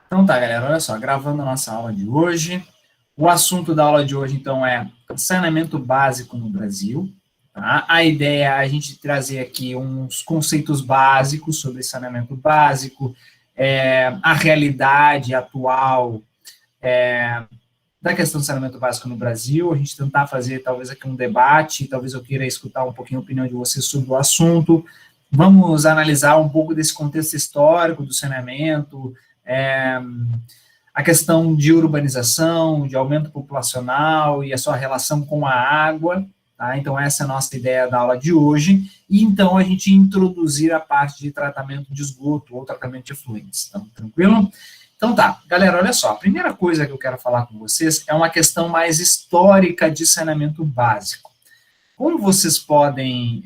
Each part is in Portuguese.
Então tá, galera, olha só, gravando a nossa aula de hoje. O assunto da aula de hoje, então, é saneamento básico no Brasil. Tá? A ideia é a gente trazer aqui uns conceitos básicos sobre saneamento básico, a realidade atual da questão do saneamento básico no Brasil, a gente tentar fazer talvez aqui um debate, talvez eu queira escutar um pouquinho a opinião de vocês sobre o assunto. Vamos analisar um pouco desse contexto histórico do saneamento, a questão de urbanização, de aumento populacional e a sua relação com a água, tá? Então essa é a nossa ideia da aula de hoje, e então a gente introduzir a parte de tratamento de esgoto ou tratamento de efluentes, então, tranquilo? Então tá, galera, olha só, a primeira coisa que eu quero falar com vocês é uma questão mais histórica de saneamento básico. Como vocês podem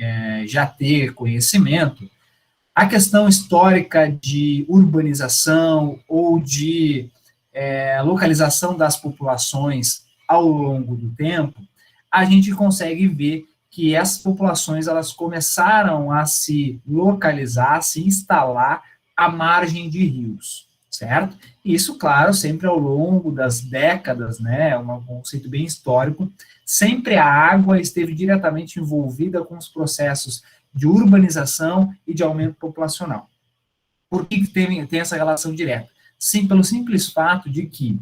já ter conhecimento, a questão histórica de urbanização ou de localização das populações ao longo do tempo, a gente consegue ver que essas populações elas começaram a se localizar, a se instalar à margem de rios, certo? Isso, claro, sempre ao longo das décadas, né, é um conceito bem histórico, sempre a água esteve diretamente envolvida com os processos de urbanização e de aumento populacional. Por que tem essa relação direta? Sim, pelo simples fato de que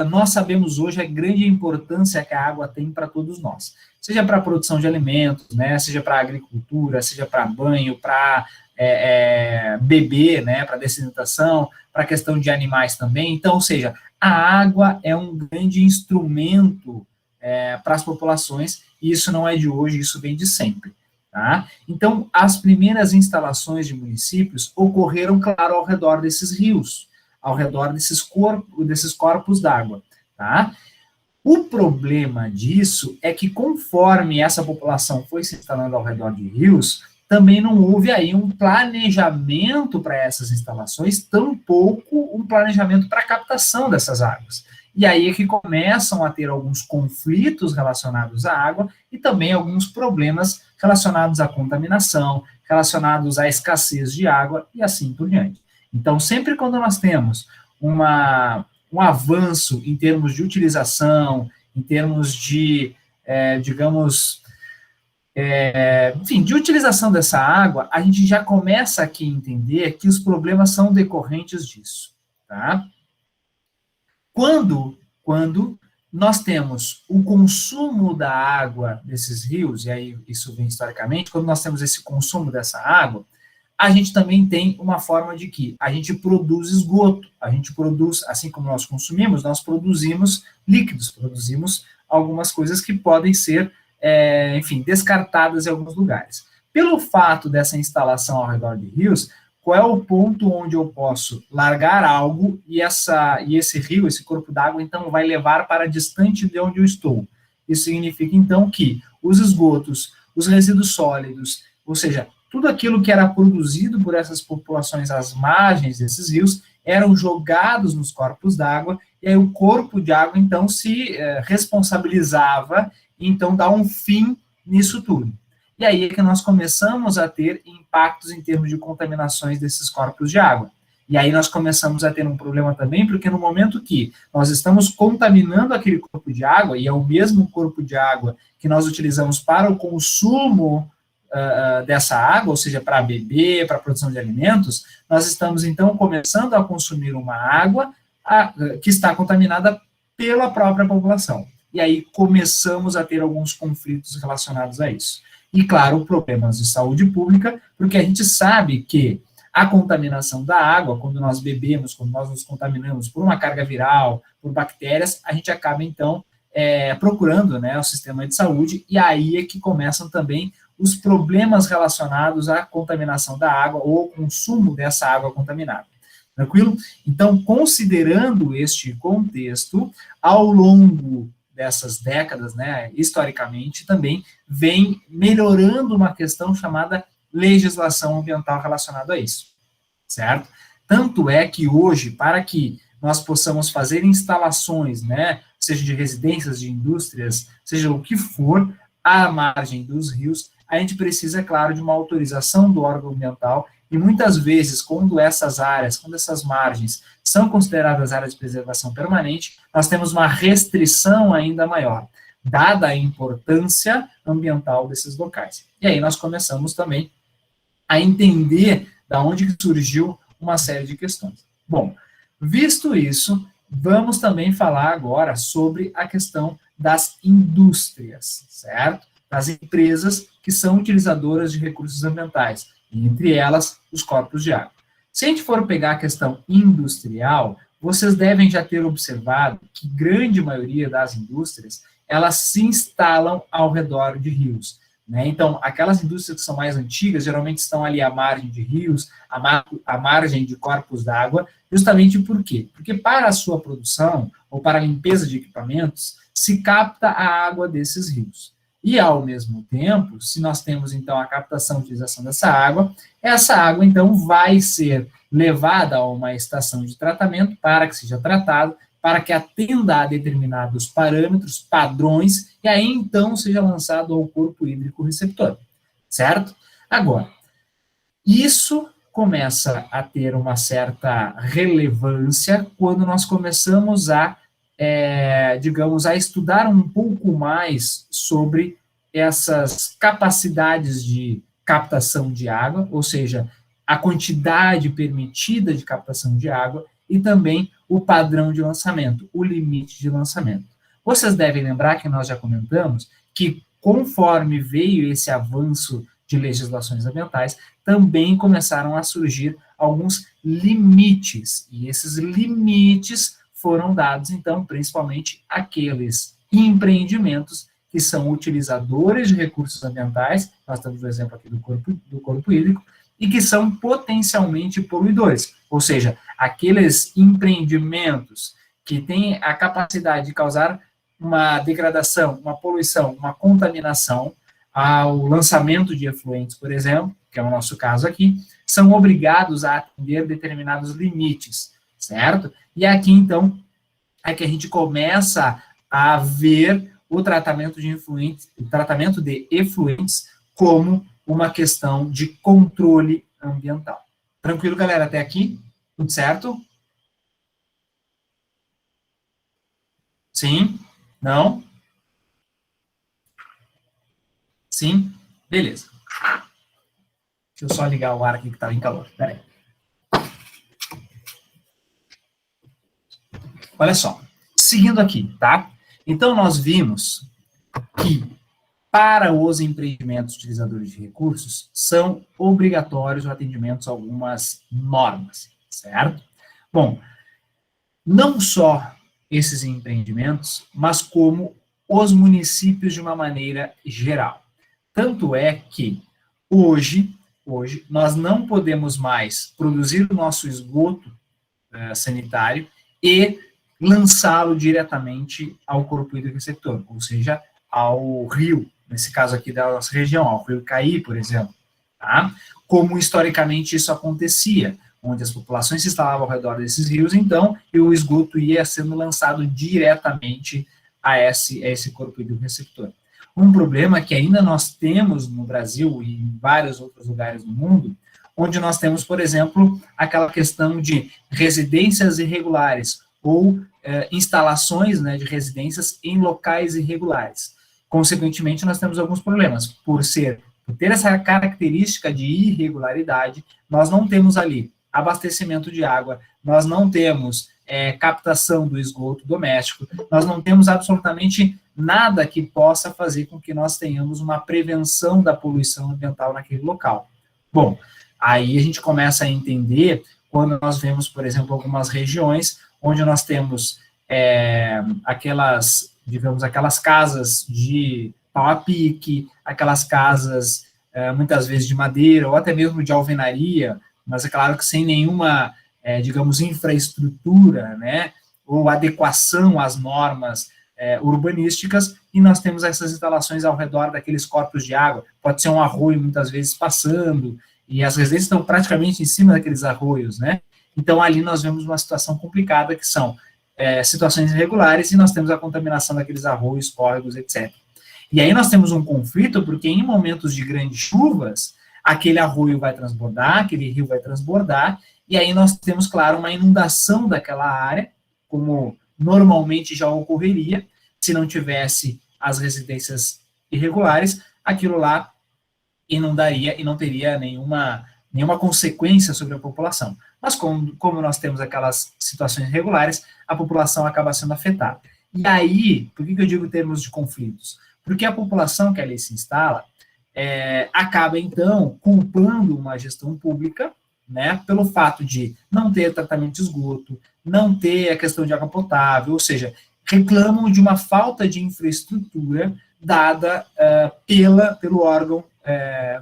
nós sabemos hoje a grande importância que a água tem para todos nós, seja para a produção de alimentos, né, seja para a agricultura, seja para banho, para beber, né, para desidratação, para a questão de animais também. Então, ou seja, a água é um grande instrumento para as populações, e isso não é de hoje, isso vem de sempre. Tá? Então, as primeiras instalações de municípios ocorreram, claro, ao redor desses rios, ao redor desses corpos d'água. Tá? O problema disso é que, conforme essa população foi se instalando ao redor de rios, também não houve aí um planejamento para essas instalações, tampouco um planejamento para a captação dessas águas. E aí é que começam a ter alguns conflitos relacionados à água e também alguns problemas relacionados à contaminação, relacionados à escassez de água e assim por diante. Então, sempre quando nós temos um avanço em termos de utilização, em termos de, enfim, de utilização dessa água, a gente já começa aqui a entender que os problemas são decorrentes disso, tá? Quando nós temos o consumo da água desses rios, e aí isso vem historicamente, quando nós temos esse consumo dessa água, a gente também tem uma forma de que a gente produz esgoto, a gente produz, assim como nós consumimos, nós produzimos líquidos, produzimos algumas coisas que podem ser, enfim, descartadas em alguns lugares. Pelo fato dessa instalação ao redor de rios, qual é o ponto onde eu posso largar algo e esse rio, esse corpo d'água, então, vai levar para distante de onde eu estou? Isso significa, então, que os esgotos, os resíduos sólidos, ou seja, tudo aquilo que era produzido por essas populações às margens desses rios, eram jogados nos corpos d'água, e aí o corpo de água, então, se responsabilizava, e, então, dá um fim nisso tudo. E aí é que nós começamos a ter impactos em termos de contaminações desses corpos de água. E aí nós começamos a ter um problema também, porque no momento que nós estamos contaminando aquele corpo de água, e é o mesmo corpo de água que nós utilizamos para o consumo dessa água, ou seja, para beber, para a produção de alimentos, nós estamos então começando a consumir uma água que está contaminada pela própria população. E aí começamos a ter alguns conflitos relacionados a isso. E, claro, problemas de saúde pública, porque a gente sabe que a contaminação da água, quando nós bebemos, quando nós nos contaminamos por uma carga viral, por bactérias, a gente acaba, então, procurando, né, o sistema de saúde, e aí é que começam também os problemas relacionados à contaminação da água ou ao consumo dessa água contaminada. Tranquilo? Então, considerando este contexto, ao longo dessas décadas, né, historicamente, também vem melhorando uma questão chamada legislação ambiental relacionada a isso, certo? Tanto é que hoje, para que nós possamos fazer instalações, né, seja de residências, de indústrias, seja o que for, à margem dos rios, a gente precisa, é claro, de uma autorização do órgão ambiental, e muitas vezes, quando essas áreas, quando essas margens são consideradas áreas de preservação permanente, nós temos uma restrição ainda maior, dada a importância ambiental desses locais. E aí nós começamos também a entender da onde surgiu uma série de questões. Bom, visto isso, vamos também falar agora sobre a questão das indústrias, certo? Das empresas que são utilizadoras de recursos ambientais, e entre elas, os corpos de água. Se a gente for pegar a questão industrial, vocês devem já ter observado que grande maioria das indústrias, elas se instalam ao redor de rios, né? Então, aquelas indústrias que são mais antigas, geralmente estão ali à margem de rios, à margem de corpos d'água, justamente por quê? Porque para a sua produção, ou para a limpeza de equipamentos, se capta a água desses rios. E, ao mesmo tempo, se nós temos, então, a captação e utilização dessa água, então, vai ser levada a uma estação de tratamento para que seja tratado, para que atenda a determinados parâmetros, padrões, e aí, então, seja lançado ao corpo hídrico receptor, certo? Agora, isso começa a ter uma certa relevância quando nós começamos a digamos, a estudar um pouco mais sobre essas capacidades de captação de água, ou seja, a quantidade permitida de captação de água e também o padrão de lançamento, o limite de lançamento. Vocês devem lembrar que nós já comentamos que, conforme veio esse avanço de legislações ambientais, também começaram a surgir alguns limites, e esses limites foram dados, então, principalmente aqueles empreendimentos que são utilizadores de recursos ambientais, nós temos o exemplo aqui do corpo hídrico, e que são potencialmente poluidores, ou seja, aqueles empreendimentos que têm a capacidade de causar uma degradação, uma poluição, uma contaminação ao lançamento de efluentes, por exemplo, que é o nosso caso aqui, são obrigados a atender determinados limites, certo? E aqui, então, é que a gente começa a ver o tratamento de efluentes como uma questão de controle ambiental. Tranquilo, galera? Até aqui? Tudo certo? Sim? Não? Sim? Beleza. Deixa eu só ligar o ar aqui que estava em calor. Espera aí. Olha só, seguindo aqui, tá? Então, nós vimos que, para os empreendimentos utilizadores de recursos, são obrigatórios o atendimento a algumas normas, certo? Bom, não só esses empreendimentos, mas como os municípios de uma maneira geral. Tanto é que, hoje nós não podemos mais produzir o nosso esgoto sanitário e lançá-lo diretamente ao corpo hídrico receptor, ou seja, ao rio, nesse caso aqui da nossa região, ao rio Icaí, por exemplo, tá? Como historicamente isso acontecia, onde as populações se instalavam ao redor desses rios, então, e o esgoto ia sendo lançado diretamente a esse corpo hídrico receptor. Um problema que ainda nós temos no Brasil e em vários outros lugares do mundo, onde nós temos, por exemplo, aquela questão de residências irregulares, ou instalações, né, de residências em locais irregulares. Consequentemente, nós temos alguns problemas. Por ter essa característica de irregularidade, nós não temos ali abastecimento de água, nós não temos captação do esgoto doméstico, nós não temos absolutamente nada que possa fazer com que nós tenhamos uma prevenção da poluição ambiental naquele local. Bom, aí a gente começa a entender quando nós vemos, por exemplo, algumas regiões onde nós temos aquelas casas de pau a pique, aquelas casas, muitas vezes de madeira, ou até mesmo de alvenaria, mas é claro que sem nenhuma, digamos, infraestrutura, né, ou adequação às normas urbanísticas, e nós temos essas instalações ao redor daqueles corpos de água, pode ser um arroio muitas vezes passando, e as residências estão praticamente em cima daqueles arroios, né? Então, ali nós vemos uma situação complicada, que são situações irregulares, e nós temos a contaminação daqueles arroios, córregos, etc. E aí nós temos um conflito, porque em momentos de grandes chuvas, aquele arroio vai transbordar, aquele rio vai transbordar, e aí nós temos, claro, uma inundação daquela área, como normalmente já ocorreria, se não tivesse as residências irregulares, aquilo lá inundaria e não teria nenhuma consequência sobre a população. Mas como nós temos aquelas situações irregulares, a população acaba sendo afetada. E aí, por que eu digo em termos de conflitos? Porque a população que ali se instala acaba, então, culpando uma gestão pública, né, pelo fato de não ter tratamento de esgoto, não ter a questão de água potável, ou seja, reclamam de uma falta de infraestrutura dada pelo órgão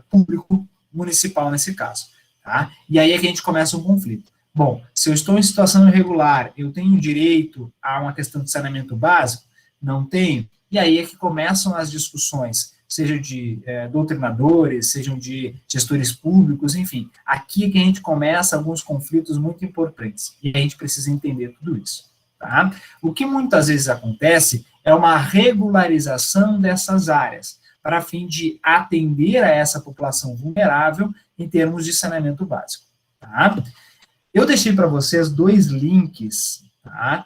público municipal nesse caso. Tá? E aí é que a gente começa um conflito. Bom, se eu estou em situação irregular, eu tenho direito a uma questão de saneamento básico? Não tenho. E aí é que começam as discussões, sejam de doutrinadores, sejam de gestores públicos, enfim. Aqui é que a gente começa alguns conflitos muito importantes. E a gente precisa entender tudo isso. Tá? O que muitas vezes acontece é uma regularização dessas áreas, para fim de atender a essa população vulnerável em termos de saneamento básico. Tá? Eu deixei para vocês 2 links, tá,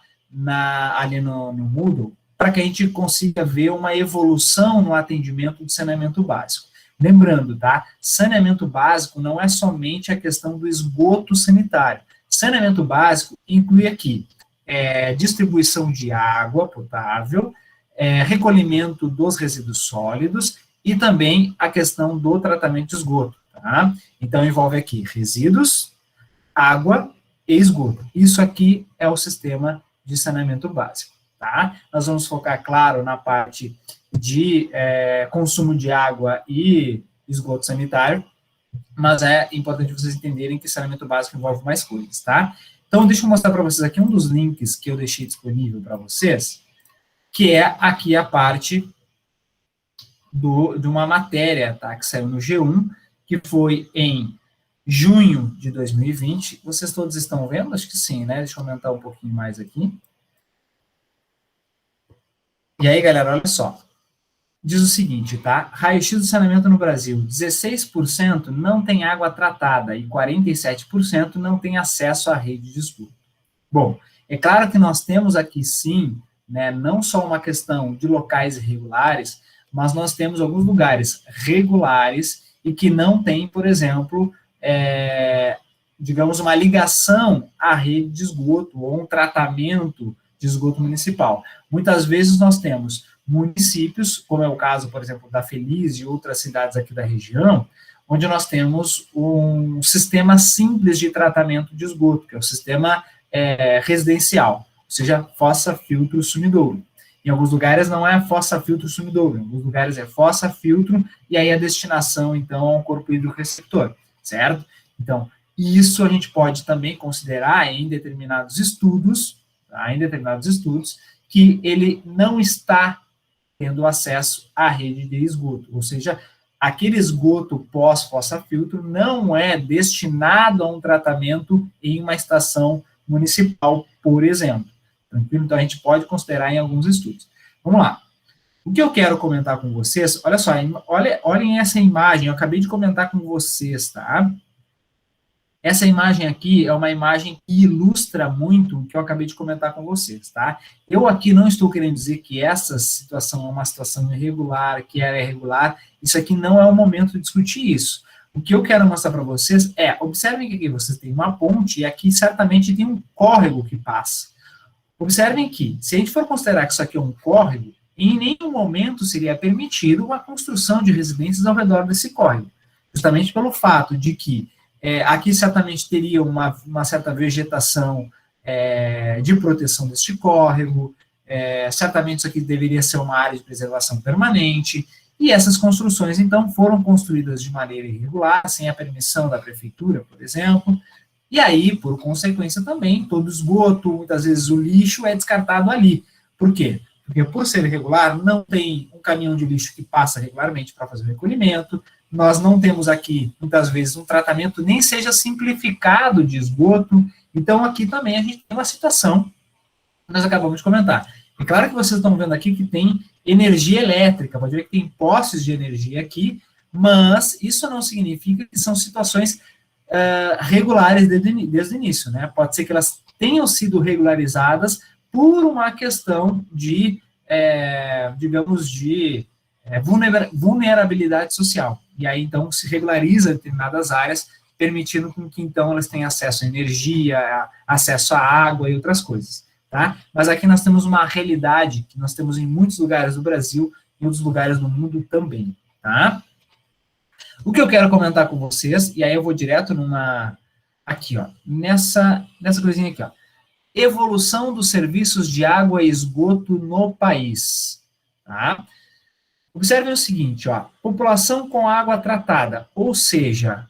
ali no Moodle, para que a gente consiga ver uma evolução no atendimento de saneamento básico. Lembrando, tá, saneamento básico não é somente a questão do esgoto sanitário. Saneamento básico inclui aqui distribuição de água potável, recolhimento dos resíduos sólidos e também a questão do tratamento de esgoto. Tá? Então, envolve aqui resíduos, água e esgoto. Isso aqui é o sistema de saneamento básico. Tá? Nós vamos focar, claro, na parte de consumo de água e esgoto sanitário, mas é importante vocês entenderem que saneamento básico envolve mais coisas, tá? Então, deixa eu mostrar para vocês aqui um dos links que eu deixei disponível para vocês, que é aqui a parte de uma matéria, tá, que saiu no G1, que foi em junho de 2020. Vocês todos estão vendo? Acho que sim, né? Deixa eu aumentar um pouquinho mais aqui. E aí, galera, olha só. Diz o seguinte, tá? Raio-x do saneamento no Brasil, 16% não tem água tratada e 47% não tem acesso à rede de esgoto. Bom, é claro que nós temos aqui, sim, né, não só uma questão de locais irregulares, mas nós temos alguns lugares regulares e que não tem, por exemplo, digamos, uma ligação à rede de esgoto ou um tratamento de esgoto municipal. Muitas vezes nós temos municípios, como é o caso, por exemplo, da Feliz e outras cidades aqui da região, onde nós temos um sistema simples de tratamento de esgoto, que é o sistema residencial, ou seja, fossa, filtro, sumidouro. Em alguns lugares não é fossa, filtro, sumidouro, em alguns lugares é fossa, filtro, e aí a destinação, então, ao corpo hídrico receptor, certo? Então, isso a gente pode também considerar em determinados estudos, tá? Que ele não está tendo acesso à rede de esgoto, ou seja, aquele esgoto pós-fossa-filtro não é destinado a um tratamento em uma estação municipal, por exemplo. Tranquilo? Então, a gente pode considerar em alguns estudos. Vamos lá. O que eu quero comentar com vocês, olha só, olhem essa imagem, eu acabei de comentar com vocês, tá? Essa imagem aqui é uma imagem que ilustra muito o que eu acabei de comentar com vocês, tá? Eu aqui não estou querendo dizer que essa situação é uma situação irregular, que era irregular, isso aqui não é o momento de discutir isso. O que eu quero mostrar para vocês observem que aqui vocês têm uma ponte e aqui certamente tem um córrego que passa. Observem que, se a gente for considerar que isso aqui é um córrego, em nenhum momento seria permitido uma construção de residências ao redor desse córrego, justamente pelo fato de que aqui certamente teria uma certa vegetação de proteção deste córrego, certamente isso aqui deveria ser uma área de preservação permanente, e essas construções, então, foram construídas de maneira irregular, sem a permissão da prefeitura, por exemplo, e aí, por consequência também, todo esgoto, muitas vezes o lixo é descartado ali. Por quê? Porque por ser irregular, não tem um caminhão de lixo que passa regularmente para fazer o recolhimento, nós não temos aqui, muitas vezes, um tratamento nem seja simplificado de esgoto, então aqui também a gente tem uma situação que nós acabamos de comentar. É claro que vocês estão vendo aqui que tem energia elétrica, pode ver que tem postes de energia aqui, Mas isso não significa que são situações regulares desde o início, né? Pode ser que elas tenham sido regularizadas por uma questão de, digamos, de vulnerabilidade social. E aí, então, se regulariza determinadas áreas, permitindo que, então, elas tenham acesso à energia, acesso à água e outras coisas, tá? Mas aqui nós temos uma realidade que nós temos em muitos lugares do Brasil e em outros lugares do mundo também, tá? O que eu quero comentar com vocês, e aí eu vou direto aqui, ó, nessa coisinha aqui, ó. Evolução dos serviços de água e esgoto no país, tá? Observem o seguinte, ó, população com água tratada, ou seja,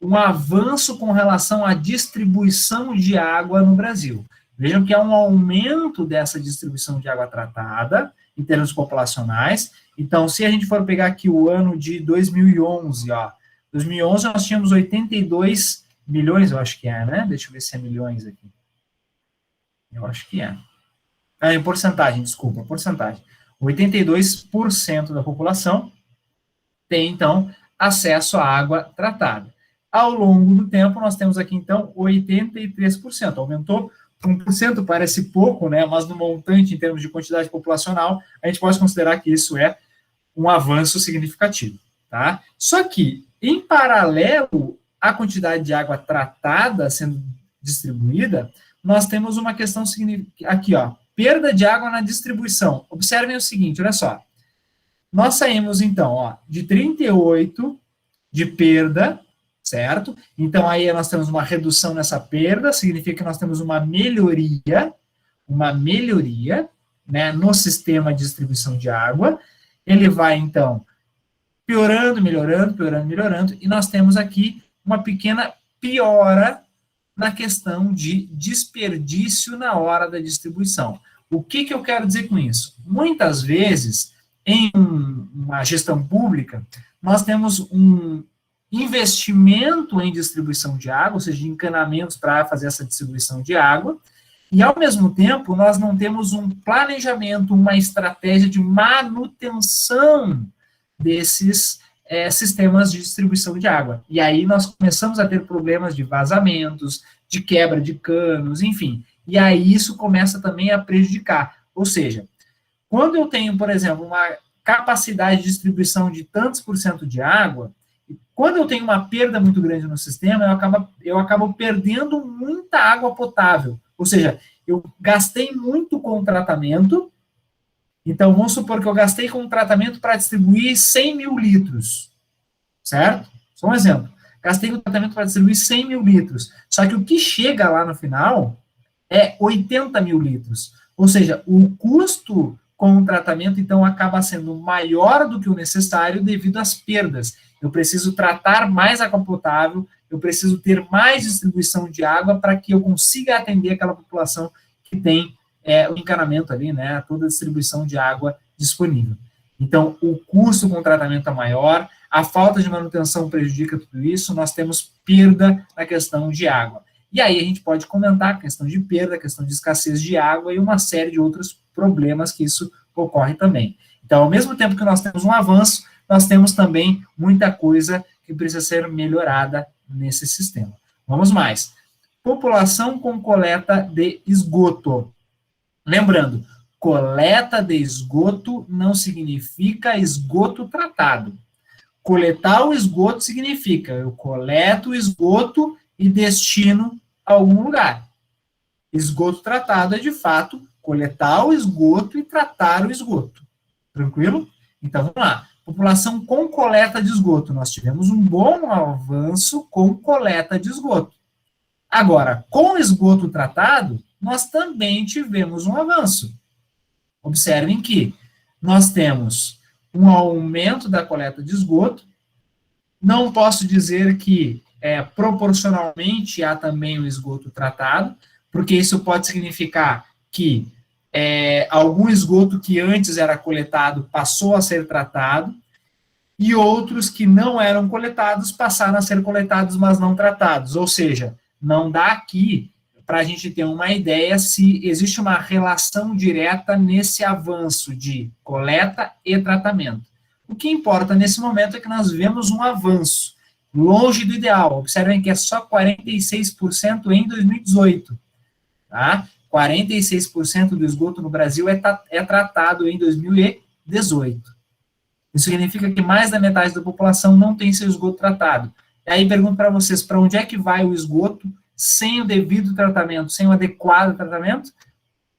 um avanço com relação à distribuição de água no Brasil. Vejam que há um aumento dessa distribuição de água tratada, em termos populacionais. Então, se a gente for pegar aqui o ano de 2011, ó, 2011 nós tínhamos 82 milhões, eu acho que é, né? Deixa eu ver se é milhões aqui. Eu acho que é. Em porcentagem, desculpa, porcentagem. 82% da população tem, então, acesso à água tratada. Ao longo do tempo, nós temos aqui, então, 83%. Aumentou 1%, parece pouco, né? Mas no montante, em termos de quantidade populacional, a gente pode considerar que isso é um avanço significativo, tá? Só que, em paralelo à quantidade de água tratada sendo distribuída, nós temos uma questão aqui, ó, perda de água na distribuição. Observem o seguinte, olha só. Nós saímos, então, ó, de 38 de perda, certo? Então, aí nós temos uma redução nessa perda, significa que nós temos uma melhoria, né, no sistema de distribuição de água. Ele vai, então, piorando, melhorando, e nós temos aqui uma pequena piora na questão de desperdício na hora da distribuição. O que eu quero dizer com isso? Muitas vezes, em uma gestão pública, nós temos um investimento em distribuição de água, ou seja, de encanamentos para fazer essa distribuição de água, e, ao mesmo tempo, nós não temos um planejamento, uma estratégia de manutenção desses sistemas de distribuição de água. E aí nós começamos a ter problemas de vazamentos, de quebra de canos, enfim. E aí isso começa também a prejudicar. Ou seja, quando eu tenho, por exemplo, uma capacidade de distribuição de tantos por cento de água, quando eu tenho uma perda muito grande no sistema, eu acabo perdendo muita água potável. Ou seja, eu gastei muito com o tratamento. Então, vamos supor que eu gastei com o tratamento para distribuir 100 mil litros, certo? Só um exemplo. Gastei com o tratamento para distribuir 100 mil litros. Só que o que chega lá no final é 80 mil litros. Ou seja, o custo com o tratamento, então, acaba sendo maior do que o necessário devido às perdas. Eu preciso tratar mais água potável, eu preciso ter mais distribuição de água para que eu consiga atender aquela população que tem o encanamento ali, né, toda a distribuição de água disponível. Então, o custo com o tratamento é maior, a falta de manutenção prejudica tudo isso, nós temos perda na questão de água. E aí a gente pode comentar a questão de perda, a questão de escassez de água e uma série de outros problemas que isso ocorre também. Então, ao mesmo tempo que nós temos um avanço, nós temos também muita coisa que precisa ser melhorada nesse sistema. Vamos mais. População com coleta de esgoto. Lembrando, coleta de esgoto não significa esgoto tratado. Coletar o esgoto significa eu coleto o esgoto e destino a algum lugar. Esgoto tratado é, de fato, coletar o esgoto e tratar o esgoto. Tranquilo? Então, vamos lá. População com coleta de esgoto. Nós tivemos um bom avanço com coleta de esgoto. Agora, com esgoto tratado, nós também tivemos um avanço. Observem que nós temos um aumento da coleta de esgoto. Não posso dizer que proporcionalmente há também o esgoto tratado, porque isso pode significar que algum esgoto que antes era coletado passou a ser tratado, e outros que não eram coletados passaram a ser coletados, mas não tratados. Ou seja, não dá aqui para a gente ter uma ideia se existe uma relação direta nesse avanço de coleta e tratamento. O que importa nesse momento é que nós vemos um avanço, longe do ideal. Observem que é só 46% em 2018, tá? 46% do esgoto no Brasil é tratado em 2018. Isso significa que mais da metade da população não tem seu esgoto tratado. E aí pergunto para vocês, para onde é que vai o esgoto sem o devido tratamento, sem o adequado tratamento?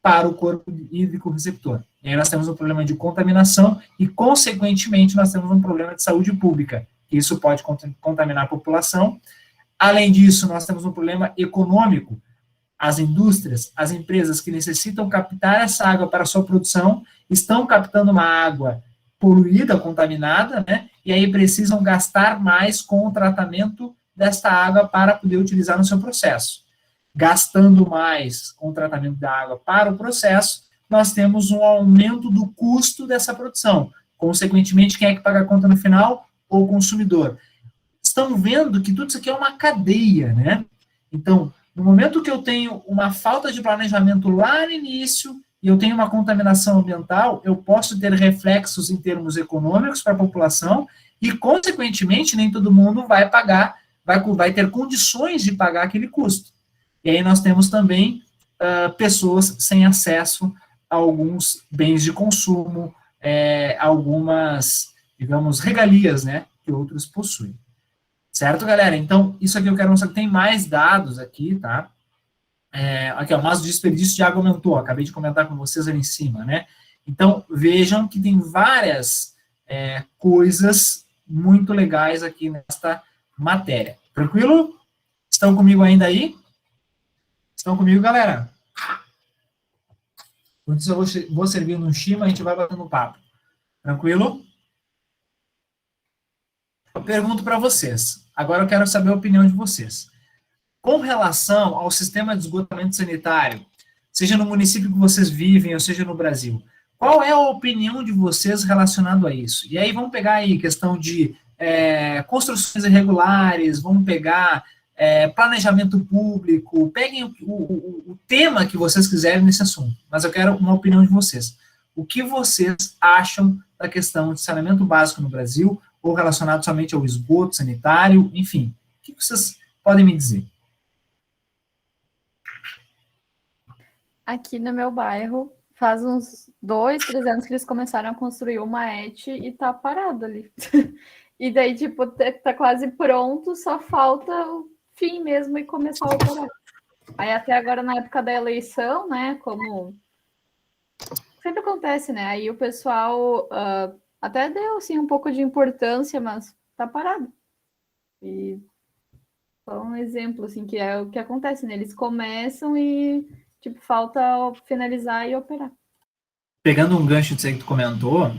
Para o corpo hídrico receptor. E aí nós temos um problema de contaminação e, consequentemente, nós temos um problema de saúde pública. Isso pode contaminar a população. Além disso, nós temos um problema econômico. As indústrias, as empresas que necessitam captar essa água para a sua produção, estão captando uma água poluída, contaminada, né? E aí precisam gastar mais com o tratamento desta água para poder utilizar no seu processo. Gastando mais com o tratamento da água para o processo, nós temos um aumento do custo dessa produção. Consequentemente, quem é que paga a conta no final? O consumidor. Estão vendo que tudo isso aqui é uma cadeia, né? Então, no momento que eu tenho uma falta de planejamento lá no início e eu tenho uma contaminação ambiental, eu posso ter reflexos em termos econômicos para a população e, consequentemente, nem todo mundo vai pagar, vai ter condições de pagar aquele custo. E aí nós temos também pessoas sem acesso a alguns bens de consumo, algumas, digamos, regalias, né, que outros possuem. Certo, galera? Então, isso aqui eu quero mostrar que tem mais dados aqui, tá? Aqui, ó, mas o desperdício de água aumentou, acabei de comentar com vocês ali em cima, né? Então, vejam que tem várias coisas muito legais aqui nesta matéria. Tranquilo? Estão comigo ainda aí? Estão comigo, galera? Antes eu vou servir no Shima, a gente vai batendo papo. Tranquilo? Eu pergunto para vocês. Agora eu quero saber a opinião de vocês. Com relação ao sistema de esgotamento sanitário, seja no município que vocês vivem, ou seja no Brasil, qual é a opinião de vocês relacionado a isso? E aí vamos pegar aí questão de construções irregulares, vamos pegar planejamento público, peguem o tema que vocês quiserem nesse assunto, mas eu quero uma opinião de vocês. O que vocês acham da questão de saneamento básico no Brasil, ou relacionado somente ao esgoto sanitário, enfim, o que vocês podem me dizer? Aqui no meu bairro, faz uns 2, 3 anos que eles começaram a construir uma ET e tá parado ali. E daí, tipo, tá quase pronto, só falta o fim mesmo e começar a operar. Aí até agora, na época da eleição, né, como sempre acontece, né, aí o pessoal até deu, assim, um pouco de importância, mas tá parado. E só um exemplo, assim, que é o que acontece, né, eles começam e, tipo, falta finalizar e operar. Pegando um gancho disso aí que tu comentou,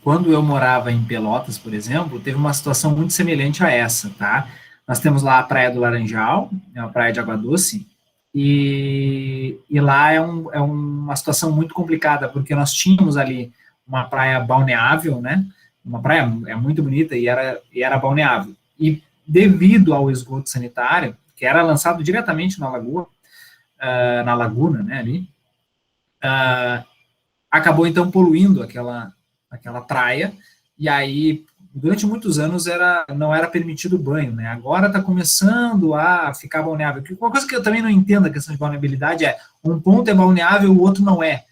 quando eu morava em Pelotas, por exemplo, teve uma situação muito semelhante a essa, tá? Nós temos lá a Praia do Laranjal, é uma praia de água doce, e lá é uma situação muito complicada, porque nós tínhamos ali uma praia balneável, né? Uma praia muito bonita e era balneável. E devido ao esgoto sanitário, que era lançado diretamente na lagoa, na laguna, né, ali, acabou então poluindo aquela praia, e aí durante muitos anos não era permitido banho, né? Agora está começando a ficar balneável. Uma coisa que eu também não entendo a questão de balneabilidade é um ponto é balneável, o outro não é.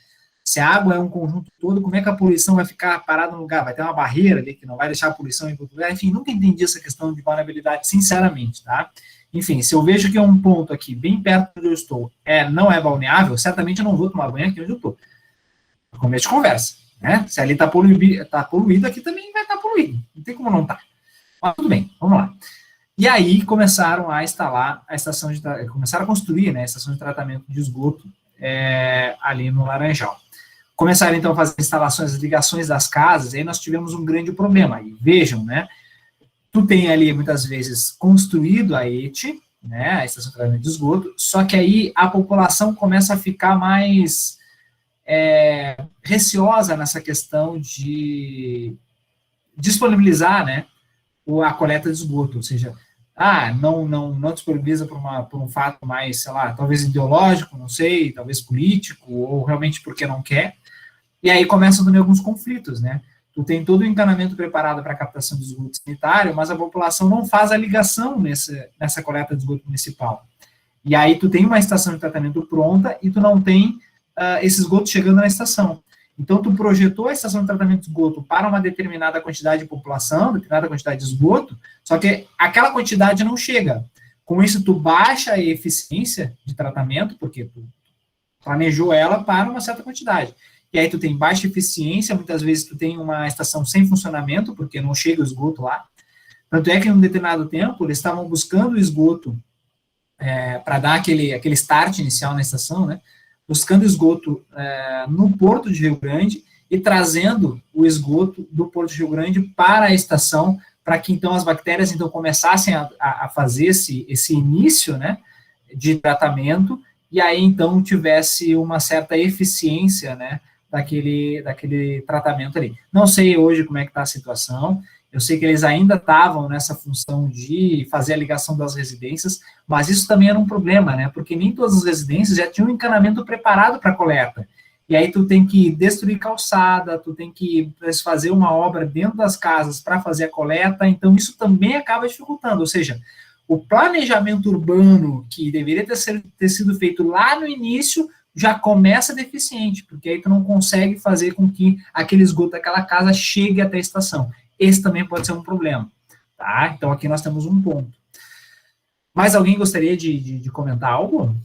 Se a água é um conjunto todo, como é que a poluição vai ficar parada no lugar? Vai ter uma barreira ali que não vai deixar a poluição em outro lugar? Enfim, nunca entendi essa questão de balneabilidade, sinceramente, tá? Enfim, se eu vejo que é um ponto aqui, bem perto de onde eu estou, não é balneável, certamente eu não vou tomar banho aqui onde eu estou. No começo de conversa, né? Se ali está poluído, aqui também vai estar poluído. Não tem como não estar. Mas tudo bem, vamos lá. E aí começaram a instalar a estação começaram a construir, né, a estação de tratamento de esgoto ali no Laranjal. Começaram então a fazer instalações, as ligações das casas, e aí nós tivemos um grande problema. E vejam, né? Tu tem ali, muitas vezes, construído a ET, né, a estação de tratamento de esgoto, só que aí a população começa a ficar mais receosa nessa questão de disponibilizar, né, a coleta de esgoto, ou seja, não disponibiliza por um fato mais, sei lá, talvez ideológico, não sei, talvez político, ou realmente porque não quer, e aí começam também alguns conflitos, né, tu tem todo o encanamento preparado para a captação de esgoto sanitário, mas a população não faz a ligação nessa coleta de esgoto municipal. E aí tu tem uma estação de tratamento pronta e tu não tem esse esgoto chegando na estação. Então, tu projetou a estação de tratamento de esgoto para uma determinada quantidade de população, determinada quantidade de esgoto, só que aquela quantidade não chega. Com isso, tu baixa a eficiência de tratamento, porque tu planejou ela para uma certa quantidade. E aí tu tem baixa eficiência, muitas vezes tu tem uma estação sem funcionamento, porque não chega o esgoto lá. Tanto é que, em um determinado tempo, eles estavam buscando o esgoto para dar aquele start inicial na estação, né? Buscando esgoto no Porto de Rio Grande e trazendo o esgoto do Porto de Rio Grande para a estação, para que, então, as bactérias, então, começassem a fazer esse início, né, de tratamento, e aí, então, tivesse uma certa eficiência, né, daquele tratamento ali. Não sei hoje como é que está a situação, eu sei que eles ainda estavam nessa função de fazer a ligação das residências, mas isso também era um problema, né? Porque nem todas as residências já tinham um encanamento preparado para coleta. E aí tu tem que destruir calçada, tu tem que fazer uma obra dentro das casas para fazer a coleta, então isso também acaba dificultando. Ou seja, o planejamento urbano que deveria ter sido feito lá no início já começa deficiente, porque aí tu não consegue fazer com que aquele esgoto daquela casa chegue até a estação. Esse também pode ser um problema, tá? Então, aqui nós temos um ponto. Mais alguém gostaria de comentar algo?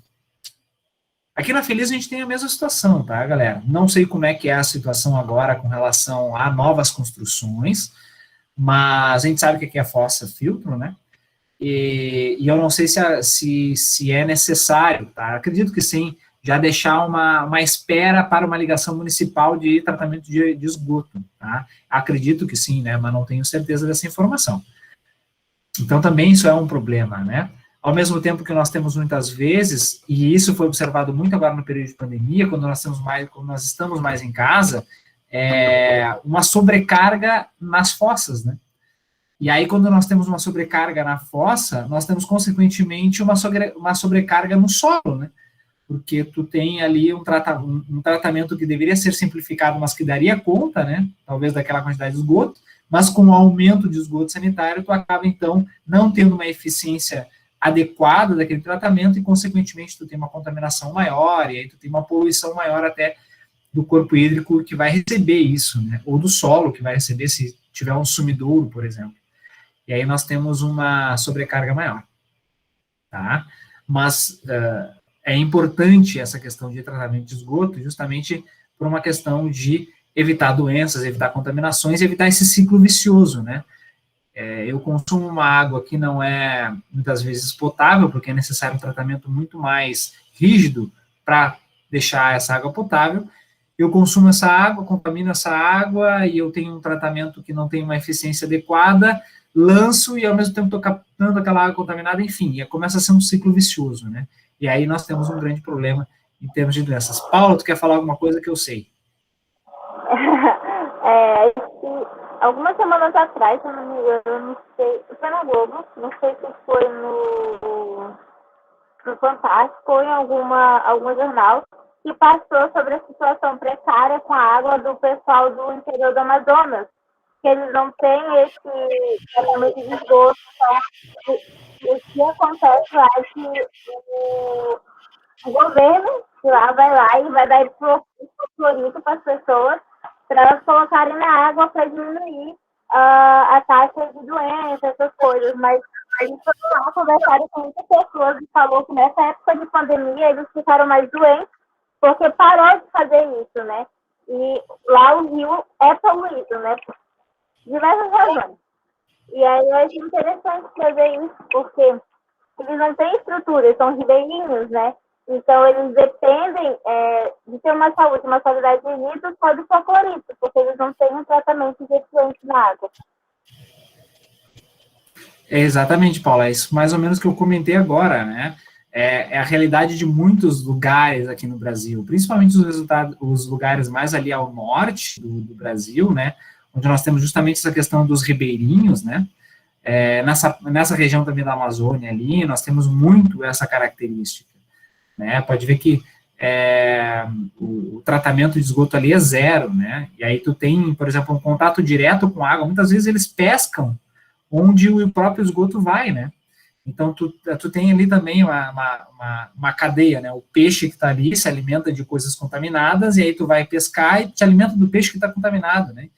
Aqui na Feliz a gente tem a mesma situação, tá, galera? Não sei como é que é a situação agora com relação a novas construções, mas a gente sabe que aqui é fossa filtro, né? E eu não sei se é necessário, tá? Acredito que sim, já deixar uma espera para uma ligação municipal de tratamento de esgoto, tá? Acredito que sim, né, mas não tenho certeza dessa informação. Então, também isso é um problema, né? Ao mesmo tempo que nós temos muitas vezes, e isso foi observado muito agora no período de pandemia, quando nós estamos mais em casa, uma sobrecarga nas fossas, né? E aí, quando nós temos uma sobrecarga na fossa, nós temos, consequentemente, uma sobrecarga no solo, né? Porque tu tem ali um tratamento que deveria ser simplificado, mas que daria conta, né, talvez daquela quantidade de esgoto, mas com o aumento de esgoto sanitário, tu acaba, então, não tendo uma eficiência adequada daquele tratamento e, consequentemente, tu tem uma contaminação maior, e aí tu tem uma poluição maior até do corpo hídrico que vai receber isso, né, ou do solo que vai receber se tiver um sumidouro, por exemplo. E aí nós temos uma sobrecarga maior, tá? Mas é importante essa questão de tratamento de esgoto, justamente por uma questão de evitar doenças, evitar contaminações, evitar esse ciclo vicioso, né? Eu consumo uma água que não é, muitas vezes, potável, porque é necessário um tratamento muito mais rígido para deixar essa água potável. Eu consumo essa água, contamino essa água, e eu tenho um tratamento que não tem uma eficiência adequada, lanço e, ao mesmo tempo, estou captando aquela água contaminada, enfim, e começa a ser um ciclo vicioso, né? E aí nós temos um grande problema em termos de doenças. Paulo, tu quer falar alguma coisa que eu sei? Algumas semanas atrás, se eu não me engano, não sei, foi na Globo, não sei se foi no Fantástico ou em algum jornal, que passou sobre a situação precária com a água do pessoal do interior do Amazonas, que eles não têm esse tratamento de esgoto. Então, o que acontece lá é que o governo de lá vai lá e vai dar hipoclorito para as pessoas, para elas colocarem na água para diminuir a taxa de doença, essas coisas. Mas eles foram lá, conversaram com muitas pessoas e falou que nessa época de pandemia eles ficaram mais doentes porque parou de fazer isso, né? E lá o rio é poluído, né? Por diversas razões. E aí eu acho interessante fazer isso, porque eles não têm estrutura, são ribeirinhos, né? Então, eles dependem de ter uma saúde, uma qualidade de vida só do hipoclorito, porque eles não têm um tratamento de efluente na água. Exatamente, Paula, é isso mais ou menos que eu comentei agora, né? É a realidade de muitos lugares aqui no Brasil, principalmente os lugares mais ali ao norte do Brasil, né? Onde nós temos justamente essa questão dos ribeirinhos, né? Nessa região também da Amazônia ali, nós temos muito essa característica, né? Pode ver que o tratamento de esgoto ali é zero, né? E aí tu tem, por exemplo, um contato direto com água, muitas vezes eles pescam onde o próprio esgoto vai, né? Então, tu tem ali também uma cadeia, né? O peixe que está ali se alimenta de coisas contaminadas, e aí tu vai pescar e te alimenta do peixe que está contaminado, né?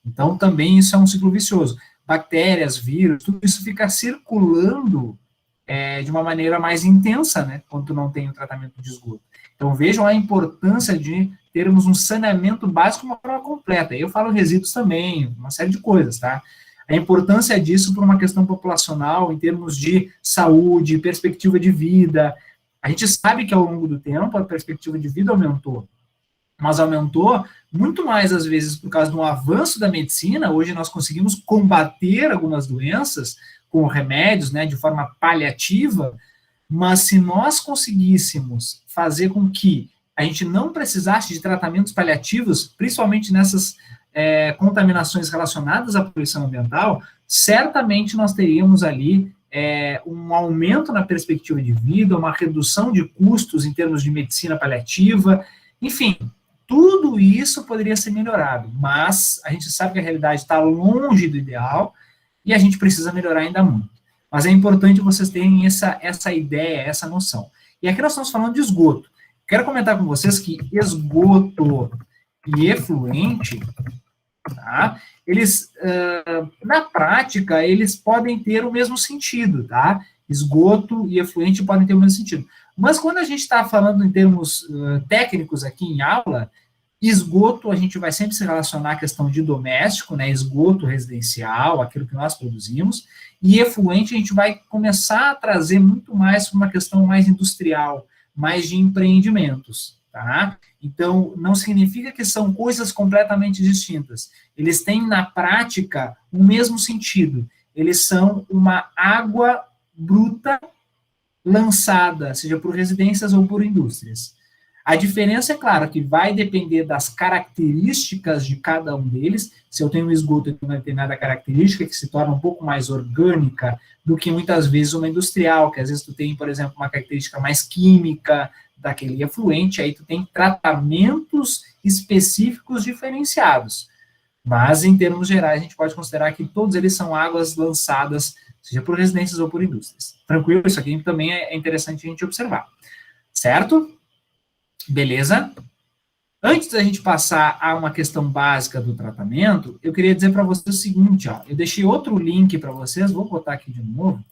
Então, também isso é um ciclo vicioso. Bactérias, vírus, tudo isso fica circulando de uma maneira mais intensa, né? Quando tu não tem o tratamento de esgoto. Então, vejam a importância de termos um saneamento básico de uma forma completa. Aí eu falo resíduos também, uma série de coisas, tá? A importância disso por uma questão populacional, em termos de saúde, perspectiva de vida. A gente sabe que ao longo do tempo a perspectiva de vida aumentou, mas aumentou muito mais, às vezes, por causa de um avanço da medicina. Hoje nós conseguimos combater algumas doenças com remédios, né, de forma paliativa, mas se nós conseguíssemos fazer com que a gente não precisasse de tratamentos paliativos, principalmente nessas contaminações relacionadas à poluição ambiental, certamente nós teríamos ali um aumento na perspectiva de vida, uma redução de custos em termos de medicina paliativa, enfim, tudo isso poderia ser melhorado, mas a gente sabe que a realidade está longe do ideal e a gente precisa melhorar ainda muito. Mas é importante vocês terem essa ideia, essa noção. E aqui nós estamos falando de esgoto. Quero comentar com vocês que esgoto e efluente, tá? Eles, na prática, eles podem ter o mesmo sentido, tá? Esgoto e efluente podem ter o mesmo sentido. Mas quando a gente está falando em termos técnicos aqui em aula, esgoto a gente vai sempre se relacionar à questão de doméstico, né? Esgoto residencial, aquilo que nós produzimos, e efluente a gente vai começar a trazer muito mais para uma questão mais industrial, mais de empreendimentos, tá? Então, não significa que são coisas completamente distintas. Eles têm, na prática, o mesmo sentido. Eles são uma água bruta lançada, seja por residências ou por indústrias. A diferença, é claro, que vai depender das características de cada um deles. Se eu tenho um esgoto com uma determinada característica que se torna um pouco mais orgânica do que muitas vezes uma industrial, que às vezes tu tem, por exemplo, uma característica mais química daquele efluente, aí tu tem tratamentos específicos diferenciados. Mas, em termos gerais, a gente pode considerar que todos eles são águas lançadas, seja por residências ou por indústrias. Tranquilo? Isso aqui também é interessante a gente observar. Certo? Beleza? Antes da gente passar a uma questão básica do tratamento, eu queria dizer para vocês o seguinte, ó, eu deixei outro link para vocês, vou botar aqui de novo,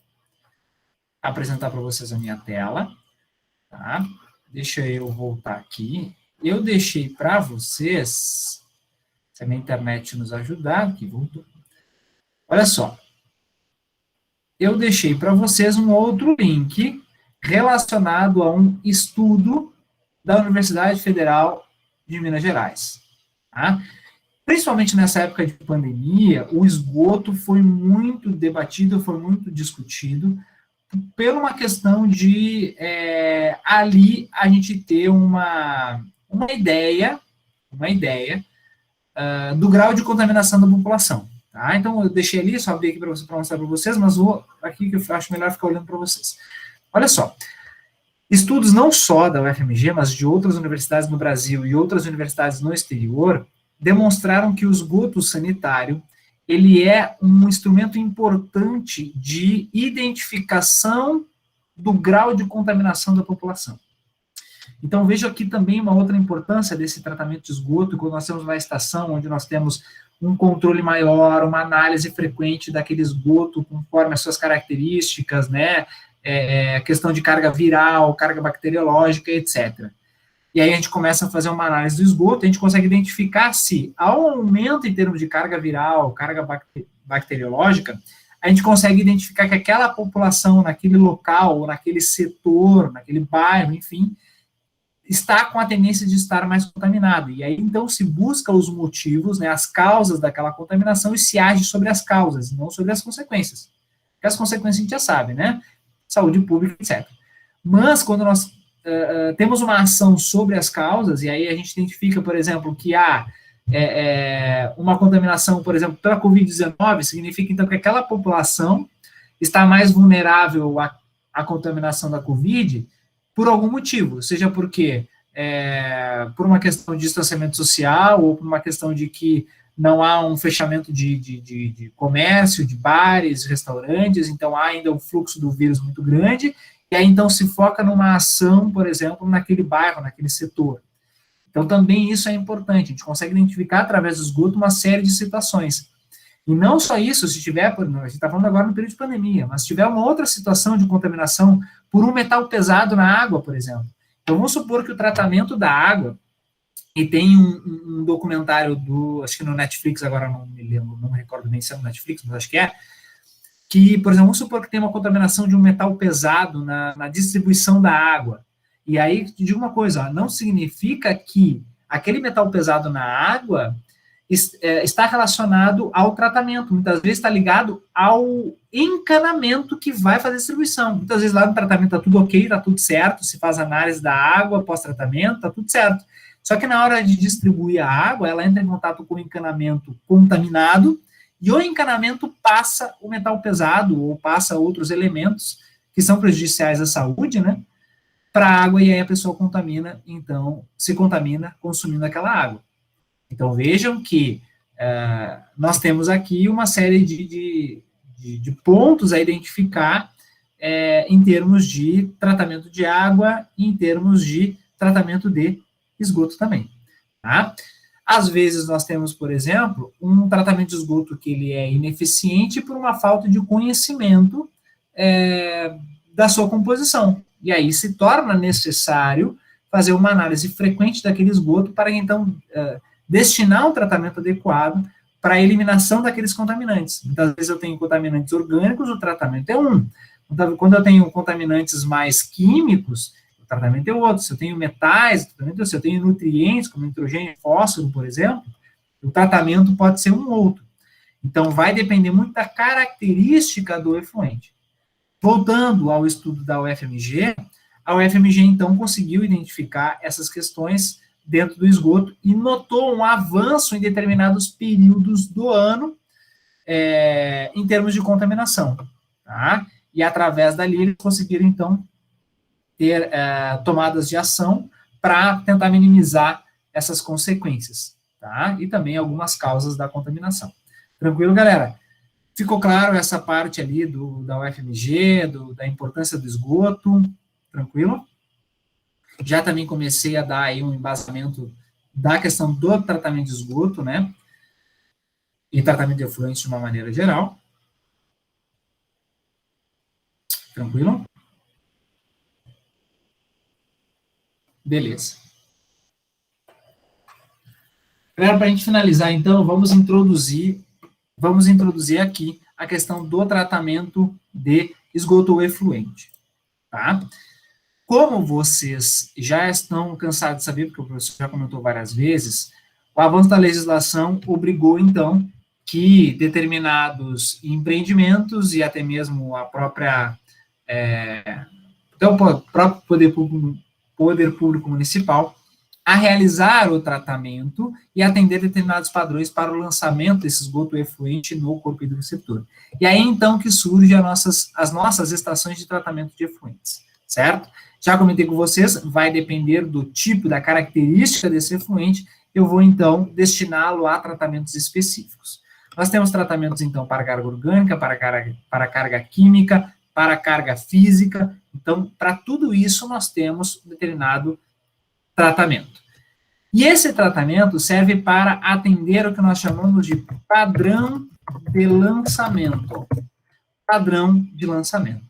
apresentar para vocês a minha tela, tá? Deixa eu voltar aqui. Eu deixei para vocês, se a minha internet nos ajudar, aqui voltou. Olha só, eu deixei para vocês um outro link relacionado a um estudo da Universidade Federal de Minas Gerais. Tá? Principalmente nessa época de pandemia, o esgoto foi muito debatido, foi muito discutido, por uma questão de ali a gente ter uma ideia do grau de contaminação da população. Tá? Então, eu deixei ali, só abri aqui para mostrar para vocês, mas vou aqui que eu acho melhor ficar olhando para vocês. Olha só. Estudos não só da UFMG, mas de outras universidades no Brasil e outras universidades no exterior, demonstraram que o esgoto sanitário, ele é um instrumento importante de identificação do grau de contaminação da população. Então, vejo aqui também uma outra importância desse tratamento de esgoto, quando nós temos uma estação onde nós temos um controle maior, uma análise frequente daquele esgoto, conforme as suas características, né, questão de carga viral, carga bacteriológica, etc. E aí a gente começa a fazer uma análise do esgoto, a gente consegue identificar se, ao aumento em termos de carga viral, carga bacteriológica, a gente consegue identificar que aquela população naquele local, ou naquele setor, naquele bairro, enfim, está com a tendência de estar mais contaminado. E aí, então, se busca os motivos, né, as causas daquela contaminação e se age sobre as causas, não sobre as consequências. Porque as consequências a gente já sabe, né? Saúde pública, etc. Mas, quando nós temos uma ação sobre as causas, e aí a gente identifica, por exemplo, que há uma contaminação, por exemplo, pela Covid-19, significa, então, que aquela população está mais vulnerável à contaminação da Covid por algum motivo, seja porque por uma questão de distanciamento social, ou por uma questão de que não há um fechamento de comércio, de bares, restaurantes, então há ainda um fluxo do vírus muito grande, e aí então se foca numa ação, por exemplo, naquele bairro, naquele setor. Então também isso é importante, a gente consegue identificar através do esgoto uma série de situações. E não só isso, se tiver, a gente está falando agora no período de pandemia, mas se tiver uma outra situação de contaminação por um metal pesado na água, por exemplo. Então vamos supor que o tratamento da água, e tem um documentário acho que no Netflix, agora não me lembro, não me recordo bem se é no Netflix, mas acho que, por exemplo, vamos supor que tem uma contaminação de um metal pesado na distribuição da água. E aí, te digo uma coisa, não significa que aquele metal pesado na água está relacionado ao tratamento, muitas vezes está ligado ao encanamento que vai fazer a distribuição. Muitas vezes lá no tratamento está tudo ok, está tudo certo, se faz análise da água pós-tratamento, está tudo certo. Só que na hora de distribuir a água, ela entra em contato com o encanamento contaminado, e o encanamento passa o metal pesado, ou passa outros elementos que são prejudiciais à saúde, né, para a água, e aí a pessoa contamina, então, se contamina consumindo aquela água. Então, vejam que nós temos aqui uma série de pontos a identificar em termos de tratamento de água e em termos de tratamento de esgoto também, tá? Às vezes nós temos, por exemplo, um tratamento de esgoto que ele é ineficiente por uma falta de conhecimento da sua composição, e aí se torna necessário fazer uma análise frequente daquele esgoto para, então, destinar um tratamento adequado para a eliminação daqueles contaminantes. Muitas vezes eu tenho contaminantes orgânicos, o tratamento é um. Quando eu tenho contaminantes mais químicos, o tratamento é outro. Se eu tenho metais, o tratamento é outro. Se eu tenho nutrientes, como nitrogênio e fósforo, por exemplo, o tratamento pode ser um outro. Então, vai depender muito da característica do efluente. Voltando ao estudo da UFMG, a UFMG, então, conseguiu identificar essas questões dentro do esgoto e notou um avanço em determinados períodos do ano em termos de contaminação, tá? E através dali eles conseguiram, então, ter tomadas de ação para tentar minimizar essas consequências, tá? E também algumas causas da contaminação. Tranquilo, galera? Ficou claro essa parte ali da UFMG, da importância do esgoto? Tranquilo? Já também comecei a dar aí um embasamento da questão do tratamento de esgoto, né? E tratamento de efluentes de uma maneira geral. Tranquilo? Beleza. Para a gente finalizar, então, vamos introduzir aqui a questão do tratamento de esgoto efluente, tá? Como vocês já estão cansados de saber, porque o professor já comentou várias vezes, o avanço da legislação obrigou, então, que determinados empreendimentos e até mesmo a própria, então, o próprio poder público municipal a realizar o tratamento e atender determinados padrões para o lançamento desse esgoto efluente no corpo hidroreceptor. E aí, então, que surgem as nossas estações de tratamento de efluentes, certo? Já comentei com vocês, vai depender do tipo, da característica desse efluente, eu vou, então, destiná-lo a tratamentos específicos. Nós temos tratamentos, então, para carga orgânica, para carga química, para carga física. Então, para tudo isso, nós temos um determinado tratamento. E esse tratamento serve para atender o que nós chamamos de padrão de lançamento. Padrão de lançamento.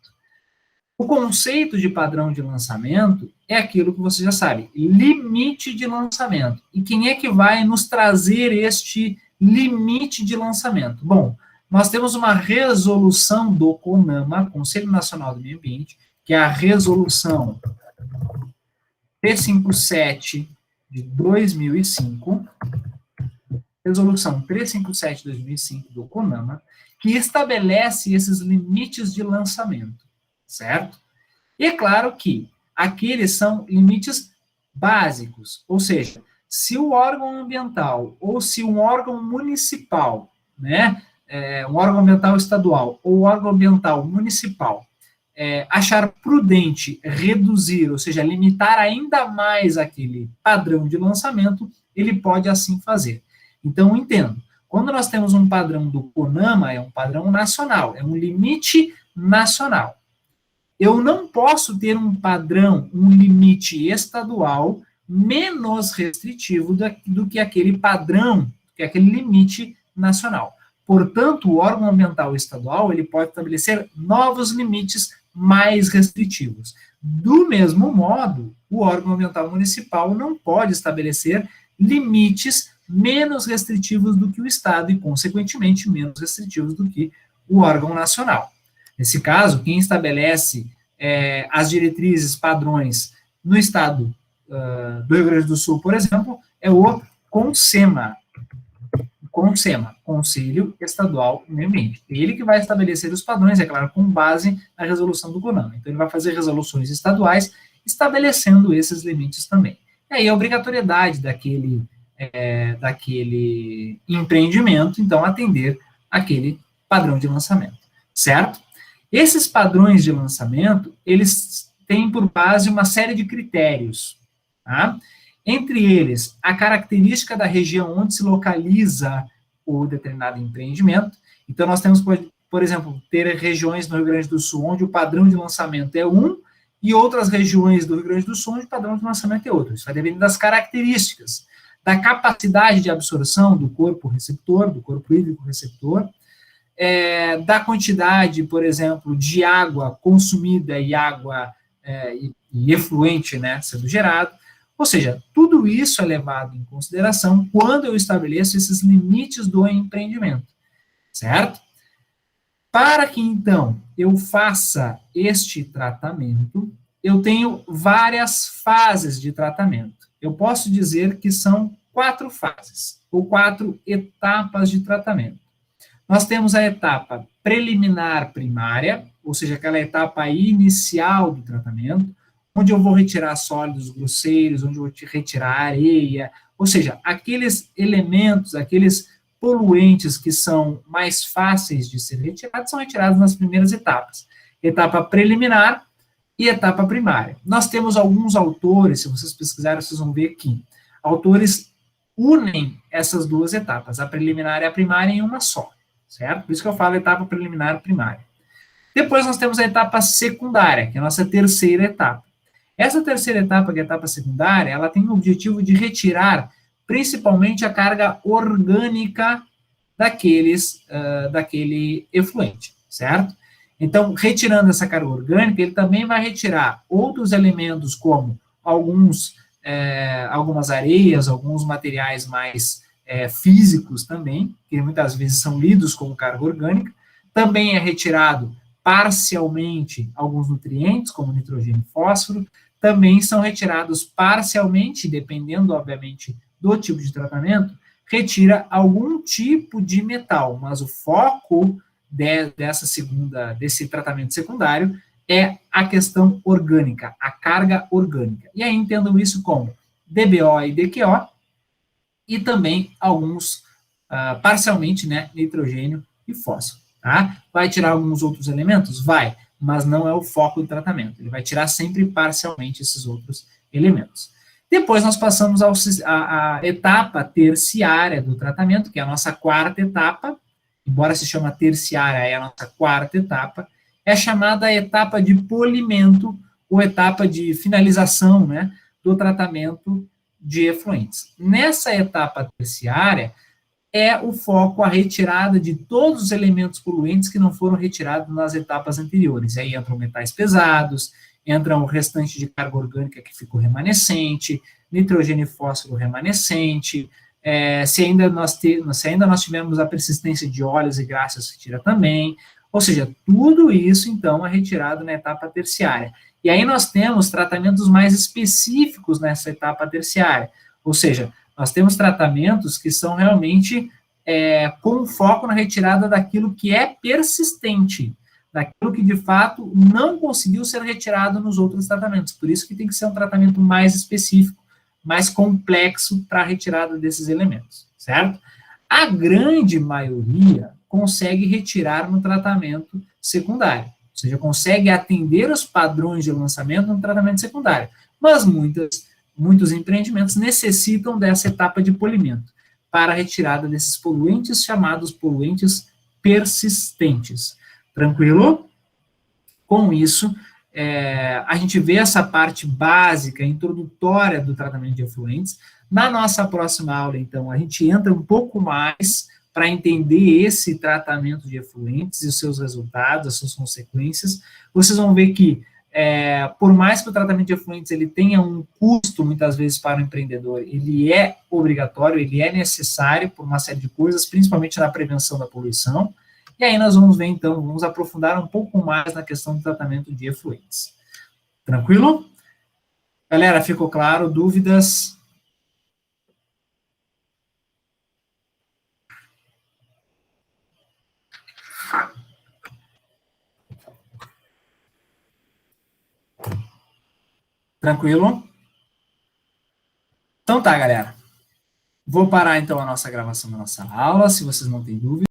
O conceito de padrão de lançamento é aquilo que você já sabe, limite de lançamento. E quem é que vai nos trazer este limite de lançamento? Bom, nós temos uma resolução do CONAMA, Conselho Nacional do Meio Ambiente, que é a resolução 357 de 2005, resolução 357 de 2005 do CONAMA, que estabelece esses limites de lançamento, certo? E é claro que aqueles são limites básicos, ou seja, se o órgão ambiental ou se um órgão municipal, né, um órgão ambiental estadual ou órgão ambiental municipal, achar prudente reduzir, ou seja, limitar ainda mais aquele padrão de lançamento, ele pode assim fazer. Então, entendo, quando nós temos um padrão do CONAMA, é um padrão nacional, é um limite nacional. Eu não posso ter um padrão, um limite estadual menos restritivo do que aquele padrão, que é aquele limite nacional. Portanto, o órgão ambiental estadual, ele pode estabelecer novos limites mais restritivos. Do mesmo modo, o órgão ambiental municipal não pode estabelecer limites menos restritivos do que o Estado e, consequentemente, menos restritivos do que o órgão nacional. Nesse caso, quem estabelece as diretrizes, padrões no Estado do Rio Grande do Sul, por exemplo, é o CONSEMA, Conselho Estadual do Meio Ambiente. Ele que vai estabelecer os padrões, é claro, com base na resolução do CONAMA. Então, ele vai fazer resoluções estaduais estabelecendo esses limites também. E aí, a obrigatoriedade daquele empreendimento, então, atender aquele padrão de lançamento, certo? Esses padrões de lançamento, eles têm por base uma série de critérios, tá? Entre eles, a característica da região onde se localiza o determinado empreendimento. Então, nós temos, por exemplo, ter regiões no Rio Grande do Sul onde o padrão de lançamento é um, e outras regiões do Rio Grande do Sul onde o padrão de lançamento é outro. Isso vai depender das características, da capacidade de absorção do corpo receptor, do corpo hídrico receptor, da quantidade, por exemplo, de água consumida e água e efluente, né, sendo gerado. Ou seja, tudo isso é levado em consideração quando eu estabeleço esses limites do empreendimento, certo? Para que, então, eu faça este tratamento, eu tenho várias fases de tratamento. Eu posso dizer que são 4 fases, ou 4 etapas de tratamento. Nós temos a etapa preliminar primária, ou seja, aquela etapa inicial do tratamento, onde eu vou retirar sólidos grosseiros, onde eu vou retirar areia, ou seja, aqueles elementos, aqueles poluentes que são mais fáceis de ser retirados, são retirados nas primeiras etapas. Etapa preliminar e etapa primária. Nós temos alguns autores, se vocês pesquisarem, vocês vão ver aqui, autores unem essas duas etapas, a preliminar e a primária, em uma só, certo? Por isso que eu falo etapa preliminar e primária. Depois nós temos a etapa secundária, que é a nossa terceira etapa. Essa terceira etapa, que é a etapa secundária, ela tem o objetivo de retirar principalmente a carga orgânica daquele efluente, certo? Então, retirando essa carga orgânica, ele também vai retirar outros elementos, como algumas areias, alguns materiais mais físicos também, que muitas vezes são lidos como carga orgânica. Também é retirado parcialmente alguns nutrientes, como nitrogênio e fósforo. Também são retirados parcialmente, dependendo, obviamente, do tipo de tratamento, retira algum tipo de metal, mas o foco desse tratamento secundário é a questão orgânica, a carga orgânica. E aí entendam isso como DBO e DQO, e também alguns, parcialmente, né, nitrogênio e fósforo. Tá? Vai tirar alguns outros elementos? Vai, mas não é o foco do tratamento. Ele vai tirar sempre parcialmente esses outros elementos. Depois nós passamos à etapa terciária do tratamento, que é a nossa quarta etapa, embora se chama terciária, é a nossa quarta etapa, é chamada etapa de polimento, ou etapa de finalização, né, do tratamento de efluentes. Nessa etapa terciária, é o foco a retirada de todos os elementos poluentes que não foram retirados nas etapas anteriores. Aí entram metais pesados, entra o restante de carga orgânica que ficou remanescente, nitrogênio e fósforo remanescente, se ainda nós tivermos a persistência de óleos e graxas, se tira também. Ou seja, tudo isso, então, é retirado na etapa terciária. E aí nós temos tratamentos mais específicos nessa etapa terciária. Ou seja, nós temos tratamentos que são realmente com foco na retirada daquilo que é persistente, daquilo que, de fato, não conseguiu ser retirado nos outros tratamentos. Por isso que tem que ser um tratamento mais específico, mais complexo para a retirada desses elementos, certo? A grande maioria consegue retirar no tratamento secundário. Ou seja, consegue atender os padrões de lançamento no tratamento secundário. Mas muitos empreendimentos necessitam dessa etapa de polimento para a retirada desses poluentes chamados poluentes persistentes. Tranquilo? Com isso, a gente vê essa parte básica, introdutória do tratamento de efluentes. Na nossa próxima aula, então, a gente entra um pouco mais para entender esse tratamento de efluentes e os seus resultados, as suas consequências. Vocês vão ver que, por mais que o tratamento de efluentes ele tenha um custo, muitas vezes, para o empreendedor, ele é obrigatório, ele é necessário por uma série de coisas, principalmente na prevenção da poluição. E aí nós vamos ver, então, vamos aprofundar um pouco mais na questão do tratamento de efluentes. Tranquilo? Galera, ficou claro? Dúvidas? Tranquilo? Então tá, galera. Vou parar, então, a nossa gravação da nossa aula, se vocês não têm dúvida.